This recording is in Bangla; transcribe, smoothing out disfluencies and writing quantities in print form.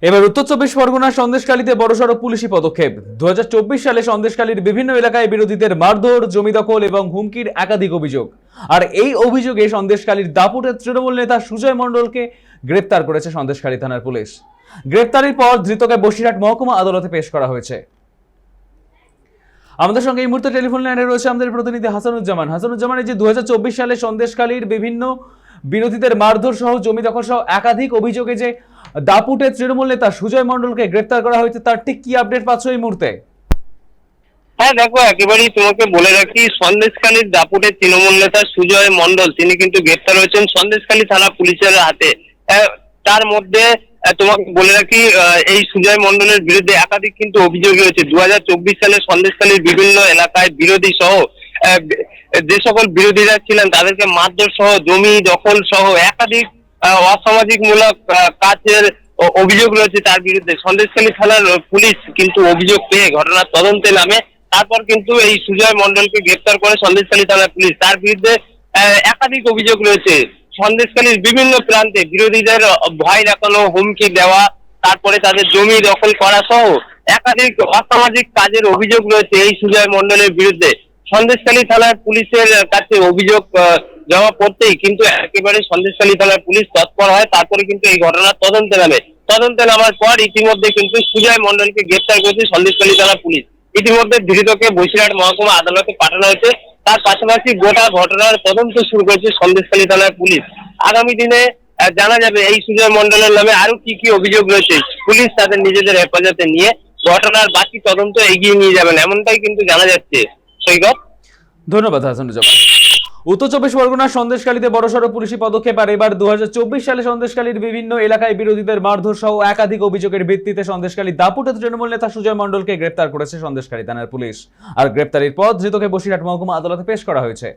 এবার উত্তর চব্বিশ পরগনার সন্দেশখালীতে বড়সড় পুলিশি পদক্ষেপ। 2024 সালে সন্দেশখালীর বিভিন্ন এলাকায় বিরোধীদের মারধর, জমি দখল এবং হুমকির একাধিক অভিযোগ। আর এই অভিযোগে সন্দেশখালীর দাপুটের তৃণমূল নেতা সুজয় মণ্ডলকে গ্রেপ্তার করেছে সন্দেশখালী থানার পুলিশ। গ্রেপ্তারের পর ধৃতকে বসিরহাট মহকুমা আদালতে পেশ করা হয়েছে। আমাদের সঙ্গে এই মুহূর্তে টেলিফোন লাইনে রয়েছে আমাদের প্রতিনিধি হাসানুজ্জামান। এই যে 2024 সালে সন্দেশখালীর বিভিন্ন বিরোধীদের মারধর সহ জমি দখল সহ একাধিক অভিযোগে যে দাপুটের তৃণমূল নেতা সুজয় মণ্ডলকে গ্রেপ্তার করা হয়েছে, তার ঠিক কি আপডেট পাচ্ছ এই মুহূর্তে? হ্যাঁ দেখো, একেবারেই তোমাকে বলে রাখি, সন্দেশখালীর দাপুটের তৃণমূল নেতা সুজয় মণ্ডল তিনি কিন্তু গ্রেপ্তার হয়েছেন সন্দেশখালী থানা পুলিশের হাতে। তার মধ্যে তোমাকে বলে রাখি, এই সুজয় মণ্ডলের বিরুদ্ধে একাধিক কিন্তু অভিযোগ রয়েছে। 2024 সালে সন্দেশখালীর বিভিন্ন এলাকায় বিরোধী সহ যে সকল বিরোধীরা ছিলেন তাদেরকে মারধর সহ জমি দখল সহ একাধিক অসামাজিক মূলক কাজের অভিযোগ রয়েছে তার বিরুদ্ধে। সন্দেশখালী থানার পুলিশ কিন্তু অভিযোগ পেয়ে ঘটনার তদন্তে নামে। তারপর কিন্তু এই সুজয় মণ্ডলকে গ্রেপ্তার করে সন্দেশখালী থানার পুলিশ। তার বিরুদ্ধে একাধিক অভিযোগ রয়েছে। সন্দেশখালীর বিভিন্ন প্রান্তে বিরোধীদের ভয় দেখানো, হুমকি দেওয়া, তারপরে তাদের জমি দখল করা সহ একাধিক অসামাজিক কাজের অভিযোগ রয়েছে এই সুজয় মণ্ডলের বিরুদ্ধে। সন্দেশখালী থানার পুলিশের কাছে অভিযোগ জমা পড়তেই কিন্তু একেবারে সন্দেশখালী থানার পুলিশ তৎপর হয়। তারপরে কিন্তু এই ঘটনার তদন্তে নামার পর ইতিমধ্যে কিন্তু সুজয় মণ্ডলকে গ্রেপ্তার করেছে সন্দেশখালী থানার পুলিশ। ইতিমধ্যে ধৃতকে বসিরহাট মহকুমা আদালতে পাঠানো হয়েছে। তার পাশাপাশি গোটা ঘটনার তদন্ত শুরু করেছে সন্দেশখালী থানার পুলিশ। আগামী দিনে জানা যাবে এই সুজয় মণ্ডলের নামে আরো কি কি অভিযোগ রয়েছে। পুলিশ তাদের নিজেদের হেফাজতে নিয়ে ঘটনার বাকি তদন্ত এগিয়ে নিয়ে যাবেন, এমনটাই কিন্তু জানা যাচ্ছে। সৈকত, ধন্যবাদ হাসানুজ্জামান। উত্তর চব্বিশ পরগনার সন্দেশখালীতে বড়সড় পুলিশি পদক্ষেপ। আর এবার 2024 সালে সন্দেশখালীর বিভিন্ন এলাকায় বিরোধীদের মারধর সহ একাধিক অভিযোগের ভিত্তিতে সন্দেশখালীর দাপুটের তৃণমূল নেতা সুজয় মণ্ডলকে গ্রেপ্তার করেছে সন্দেশখালী থানার পুলিশ। আর গ্রেপ্তারের পর ধৃতকে বসিরহাট মহকুমা আদালতে পেশ করা হয়েছে।